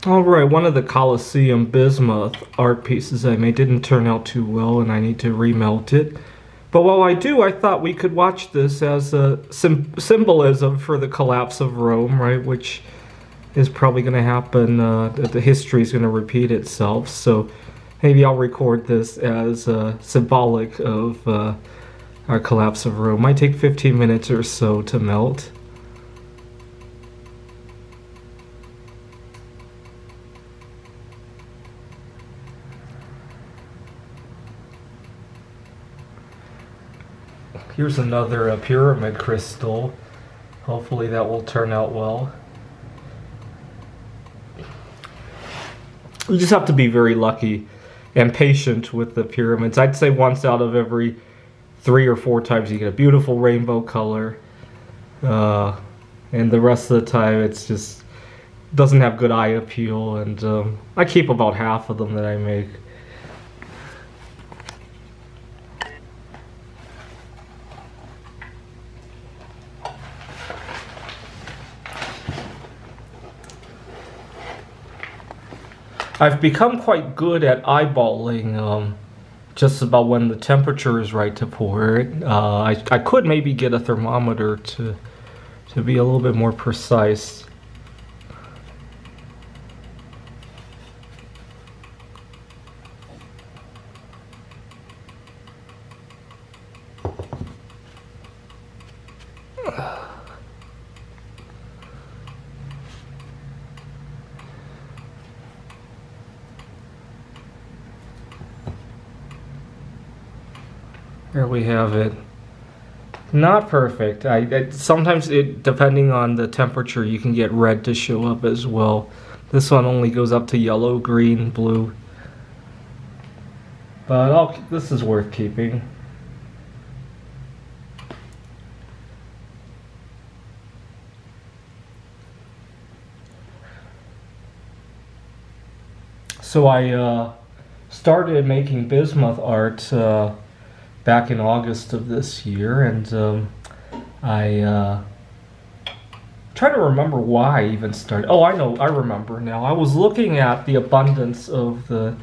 Alright, one of the Colosseum Bismuth art pieces I made didn't turn out too well and I need to remelt it. But while I do, I thought we could watch this as a symbolism for the collapse of Rome, right? Which is probably going to happen, the history is going to repeat itself. So maybe I'll record this as symbolic of our collapse of Rome. Might take 15 minutes or so to melt. Here's another pyramid crystal. Hopefully that will turn out well. You just have to be very lucky and patient with the pyramids. I'd say once out of every 3 or 4 times you get a beautiful rainbow color. And the rest of the time it's just doesn't have good eye appeal. And I keep about half of them that I make. I've become quite good at eyeballing just about when the temperature is right to pour it. I could maybe get a thermometer to be a little bit more precise. There we have it. Not perfect. Sometimes depending on the temperature, you can get red to show up as well. This one only goes up to yellow, green, blue. But this is worth keeping. So I started making bismuth art back in August of this year, and I try to remember why I even started. Oh, I remember now. I was looking at the abundance of the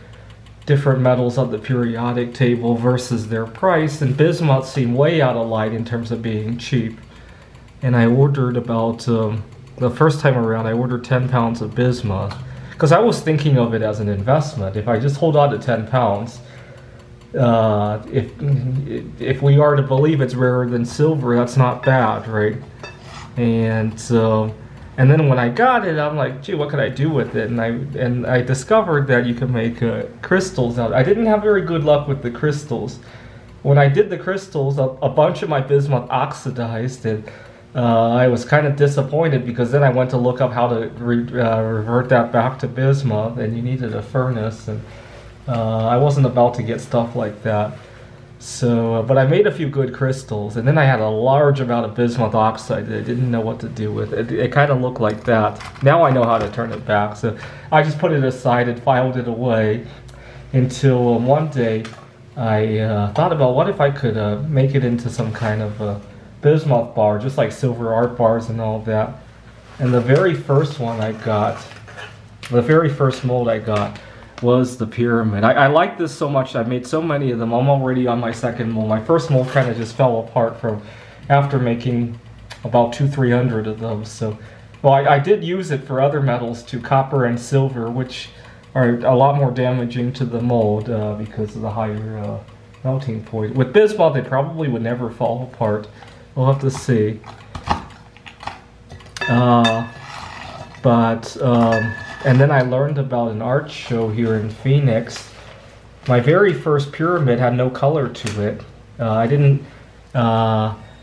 different metals on the periodic table versus their price, and bismuth seemed way out of line in terms of being cheap. And I ordered about, the first time around, I ordered 10 pounds of bismuth, because I was thinking of it as an investment. If I just hold on to 10 pounds, if we are to believe it's rarer than silver, that's not bad, right? And then when I got it, I'm like, gee, what could I do with it? And I discovered that you can make crystals out. I didn't have very good luck with the crystals. When I did the crystals, a bunch of my bismuth oxidized, and I was kind of disappointed, because then I went to look up how to revert that back to bismuth, and you needed a furnace, and I wasn't about to get stuff like that. So, but I made a few good crystals, and then I had a large amount of bismuth oxide that I didn't know what to do with. It kind of looked like that. Now I know how to turn it back, so I just put it aside and filed it away until one day I thought about what if I could make it into some kind of bismuth bar, just like silver art bars and all that. And the very first one I got, the very first mold I got, was the pyramid. I like this so much. I've made so many of them. I'm already on my second mold. My first mold kind of just fell apart from after making about 200-300 of those. So, well, I did use it for other metals too, copper and silver, which are a lot more damaging to the mold because of the higher melting point. With bismuth, they probably would never fall apart. We'll have to see. And then I learned about an art show here in Phoenix. My very first pyramid had no color to it. I didn't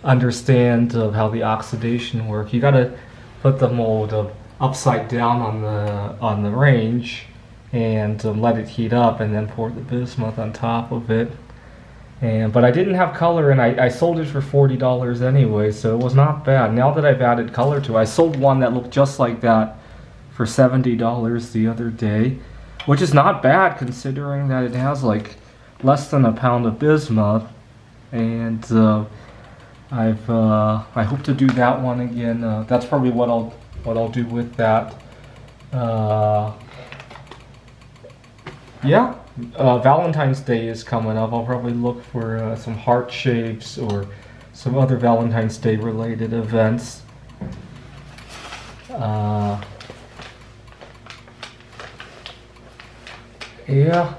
understand how the oxidation worked. You gotta put the mold upside down on the range and let it heat up, and then pour the bismuth on top of it. But I didn't have color, and I sold it for $40 anyway, so it was not bad. Now that I've added color to it, I sold one that looked just like that for $70 the other day, which is not bad considering that it has like less than a pound of bismuth. And I hope to do that one again. That's probably what I'll do with that. Yeah, Valentine's Day is coming up. I'll probably look for some heart shapes or some other Valentine's Day related events. Yeah.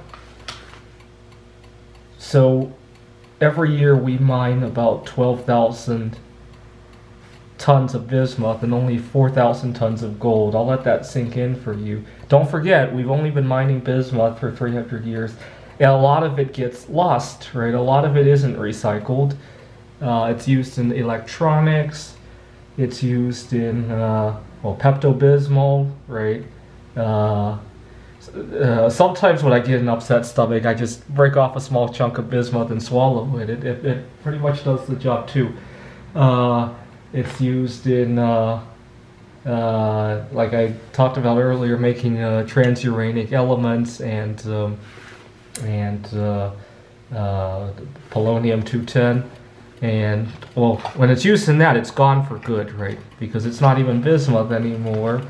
So every year we mine about 12,000 tons of bismuth and only 4,000 tons of gold. I'll let that sink in for you. Don't forget, we've only been mining bismuth for 300 years. And a lot of it gets lost, right? A lot of it isn't recycled. It's used in electronics. It's used in, well, Pepto-Bismol, right? Sometimes when I get an upset stomach, I just break off a small chunk of bismuth and swallow it. It pretty much does the job too. It's used in, like I talked about earlier, making transuranic elements and polonium-210. And, well, when it's used in that, it's gone for good, right? Because it's not even bismuth anymore,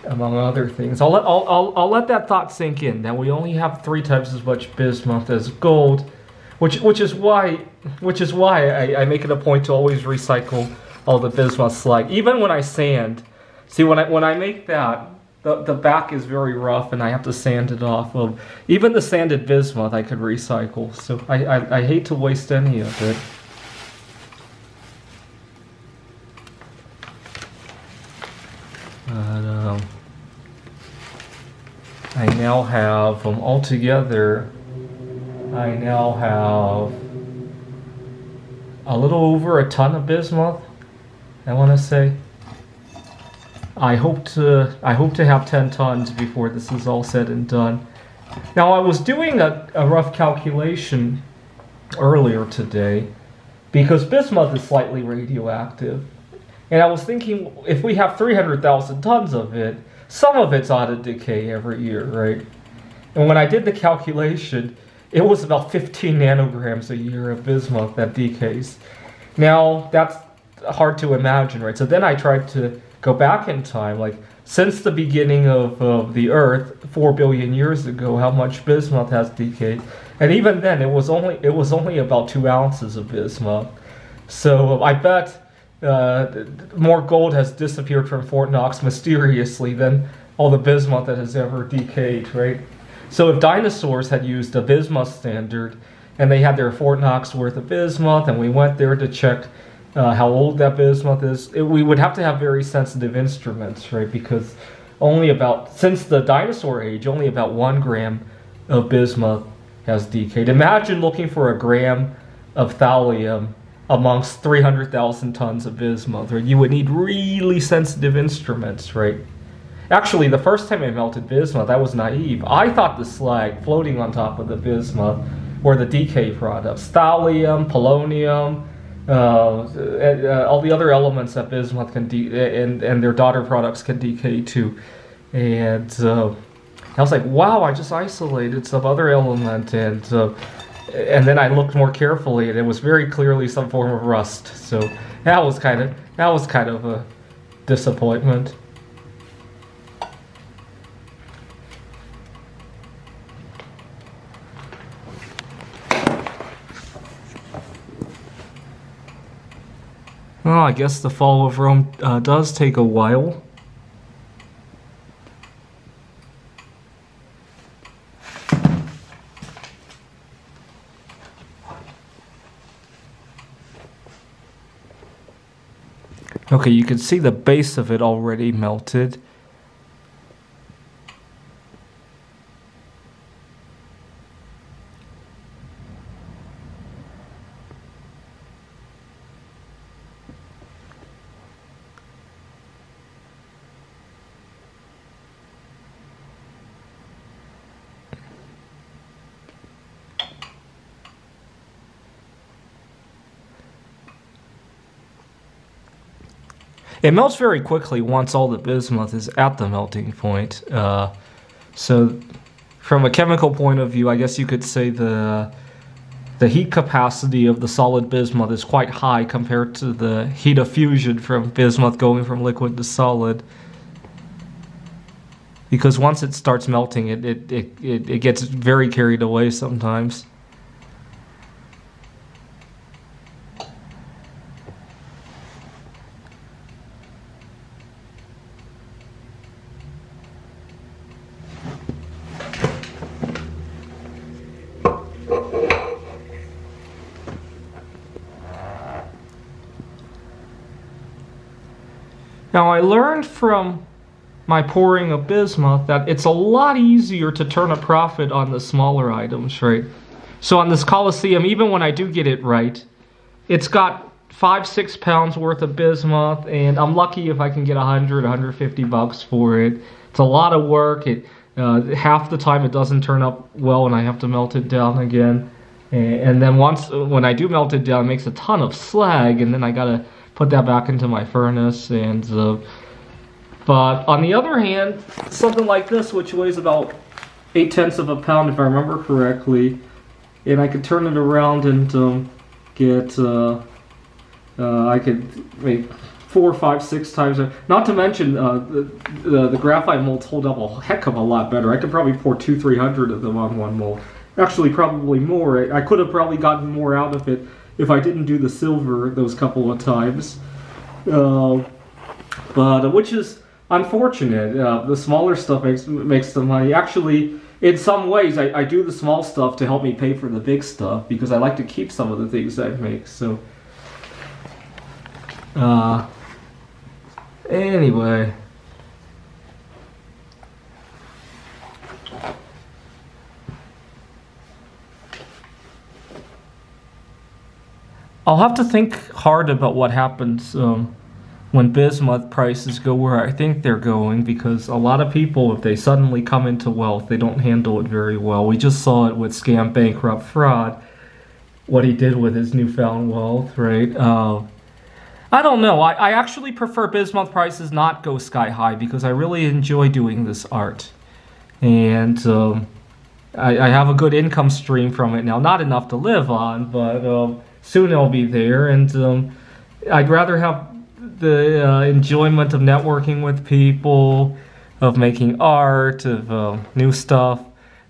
among other things. I'll let that thought sink in, that we only have 3 times as much bismuth as gold, which is why I make it a point to always recycle all the bismuth slag. Even when I sand, see, when I make that, the back is very rough and I have to sand it off. Well, even the sanded bismuth I could recycle, so I hate to waste any of it. But, I now have, altogether, I now have a little over a ton of bismuth, I want to say. I hope to have 10 tons before this is all said and done. Now, I was doing a rough calculation earlier today, because bismuth is slightly radioactive. And I was thinking, if we have 300,000 tons of it, some of it's ought to decay every year, right? And when I did the calculation, it was about 15 nanograms a year of bismuth that decays. Now, that's hard to imagine, right? So then I tried to go back in time, like since the beginning of the Earth, 4 billion years ago, how much bismuth has decayed. And even then, it was only about 2 ounces of bismuth. So I bet more gold has disappeared from Fort Knox mysteriously than all the bismuth that has ever decayed, right? So if dinosaurs had used a bismuth standard and they had their Fort Knox worth of bismuth and we went there to check how old that bismuth is, we would have to have very sensitive instruments, right? Because since the dinosaur age, only about 1 gram of bismuth has decayed. Imagine looking for a gram of thallium amongst 300,000 tons of bismuth, right? You would need really sensitive instruments, right? Actually, the first time I melted bismuth, I was naive. I thought the slag floating on top of the bismuth were the decay products. Thallium, polonium, all the other elements that bismuth can and their daughter products can decay to. And I was like, wow, I just isolated some other element, and then I looked more carefully, and it was very clearly some form of rust. So that was kind of a disappointment. Well, I guess the fall of Rome does take a while. Okay, you can see the base of it already melted. It melts very quickly once all the bismuth is at the melting point. So from a chemical point of view, I guess you could say the heat capacity of the solid bismuth is quite high compared to the heat of fusion from bismuth going from liquid to solid. because once it starts melting, it gets very carried away sometimes. Now, I learned from my pouring of bismuth that it's a lot easier to turn a profit on the smaller items, right? So on this Colosseum, even when I do get it right, it's got 5-6 pounds worth of bismuth, and I'm lucky if I can get 150 bucks for it. It's a lot of work. Half the time it doesn't turn up well, and I have to melt it down again. And then when I do melt it down, it makes a ton of slag, and then I gotta put that back into my furnace. And but on the other hand, something like this, which weighs about 0.8 of a pound, if I remember correctly, and I could turn it around and get I could make 4, 5, 6 times. Not to mention the graphite molds hold up a heck of a lot better. I could probably pour 200-300 of them on one mold. Actually, probably more. I could have probably gotten more out of it if I didn't do the silver those couple of times. But which is unfortunate. The smaller stuff makes the money. Actually, in some ways, I do the small stuff to help me pay for the big stuff, because I like to keep some of the things I make. So, anyway. I'll have to think hard about what happens when bismuth prices go where I think they're going, because a lot of people, if they suddenly come into wealth, they don't handle it very well. We just saw it with Scam Bankrupt Fraud, what he did with his newfound wealth, right? I don't know. I actually prefer bismuth prices not go sky high, because I really enjoy doing this art. And I have a good income stream from it now. Not enough to live on, but soon I'll be there. And I'd rather have the enjoyment of networking with people, of making art, of new stuff,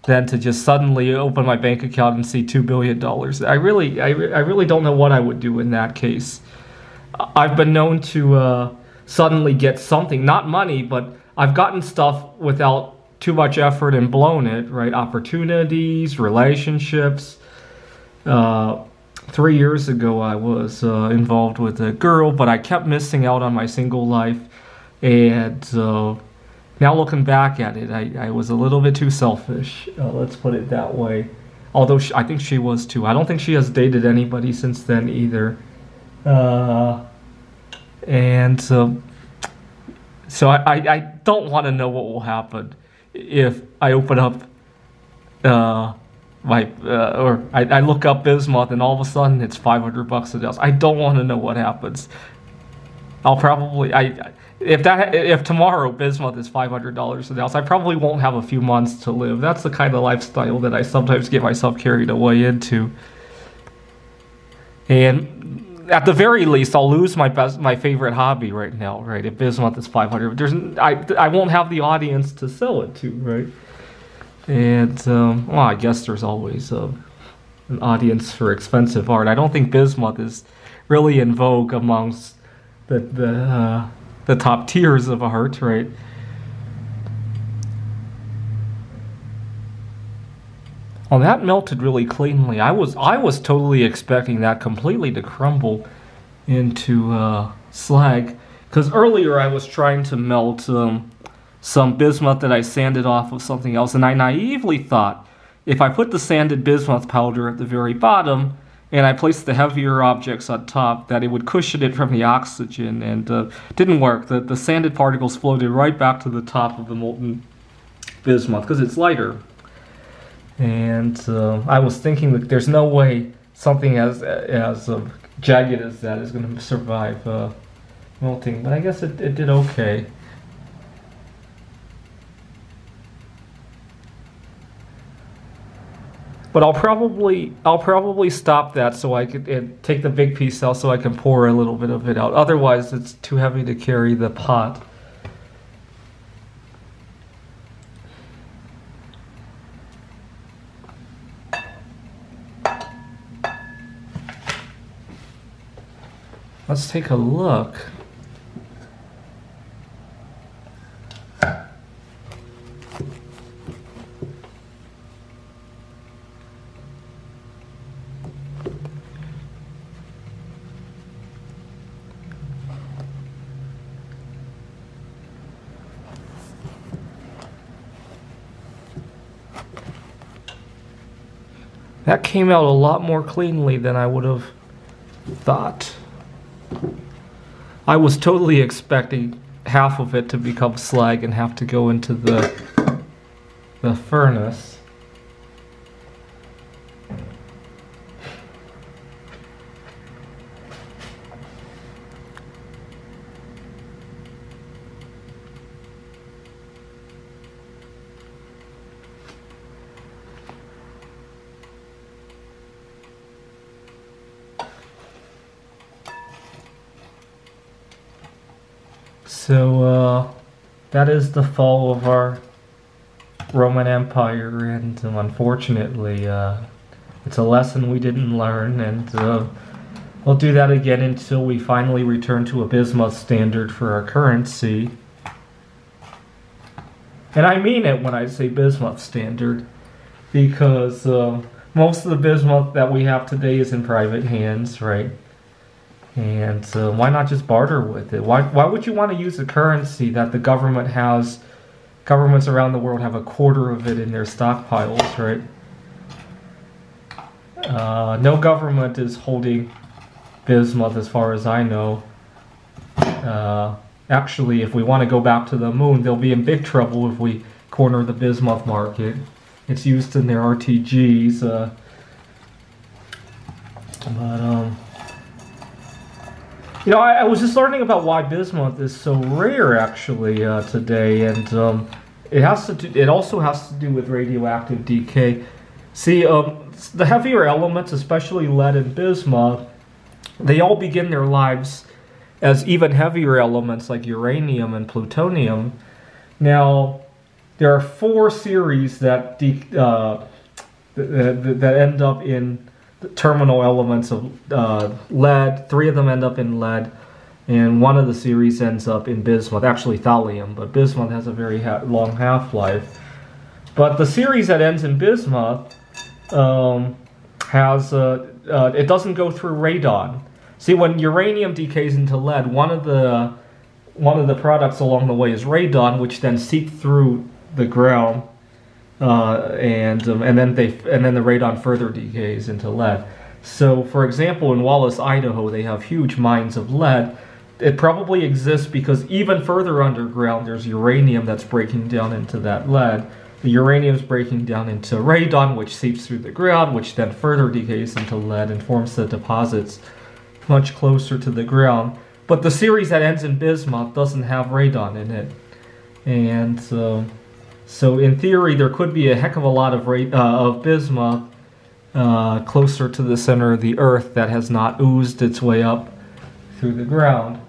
than to just suddenly open my bank account and see $2 billion. I really don't know what I would do in that case. I've been known to suddenly get something, not money, but I've gotten stuff without too much effort and blown it, right? Opportunities, relationships. 3 years ago, I was involved with a girl, but I kept missing out on my single life. And now looking back at it, I was a little bit too selfish. Let's put it that way. Although I think she was too. I don't think she has dated anybody since then either. So I don't want to know what will happen if I open up or I look up bismuth and all of a sudden it's $500 an ounce. I don't want to know what happens. I'll probably if tomorrow bismuth is $500 an ounce, I probably won't have a few months to live. That's the kind of lifestyle that I sometimes get myself carried away into. And at the very least, I'll lose my favorite hobby right now, right? If bismuth is $500, I won't have the audience to sell it to, right? And well, I guess there's always an audience for expensive art. I don't think bismuth is really in vogue amongst the top tiers of art, right? Well, that melted really cleanly. I was totally expecting that completely to crumble into slag, because earlier I was trying to melt some bismuth that I sanded off of something else, and I naively thought if I put the sanded bismuth powder at the very bottom and I placed the heavier objects on top, that it would cushion it from the oxygen, and didn't work. The sanded particles floated right back to the top of the molten bismuth because it's lighter. And I was thinking that there's no way something as jagged as that is going to survive melting, but I guess it did okay. But I'll probably stop that so I could take the big piece out so I can pour a little bit of it out. Otherwise, it's too heavy to carry the pot. Let's take a look. That came out a lot more cleanly than I would have thought. I was totally expecting half of it to become slag and have to go into the furnace. So that is the fall of our Roman Empire, and unfortunately it's a lesson we didn't learn, and we'll do that again until we finally return to a bismuth standard for our currency. And I mean it when I say bismuth standard, because most of the bismuth that we have today is in private hands, right? And why not just barter with it? Why would you want to use a currency that the government has? Governments around the world have a quarter of it in their stockpiles, right? No government is holding bismuth as far as I know. Actually, if we want to go back to the moon, they'll be in big trouble if we corner the bismuth market. It's used in their RTGs. You know, I was just learning about why bismuth is so rare, actually, today, and it also has to do with radioactive decay. See, the heavier elements, especially lead and bismuth, they all begin their lives as even heavier elements like uranium and plutonium. Now, there are 4 series that end up in the terminal elements of lead. 3 of them end up in lead, and 1 of the series ends up in bismuth, actually thallium, but bismuth has a very long half-life. But the series that ends in bismuth it doesn't go through radon. See, when uranium decays into lead, one of the products along the way is radon, which then seep through the ground. And then the radon further decays into lead. So, for example, in Wallace, Idaho, they have huge mines of lead. It probably exists because even further underground, there's uranium that's breaking down into that lead. The uranium's breaking down into radon, which seeps through the ground, which then further decays into lead and forms the deposits much closer to the ground. But the series that ends in bismuth doesn't have radon in it, and so in theory, there could be a heck of a lot of bismuth closer to the center of the Earth that has not oozed its way up through the ground.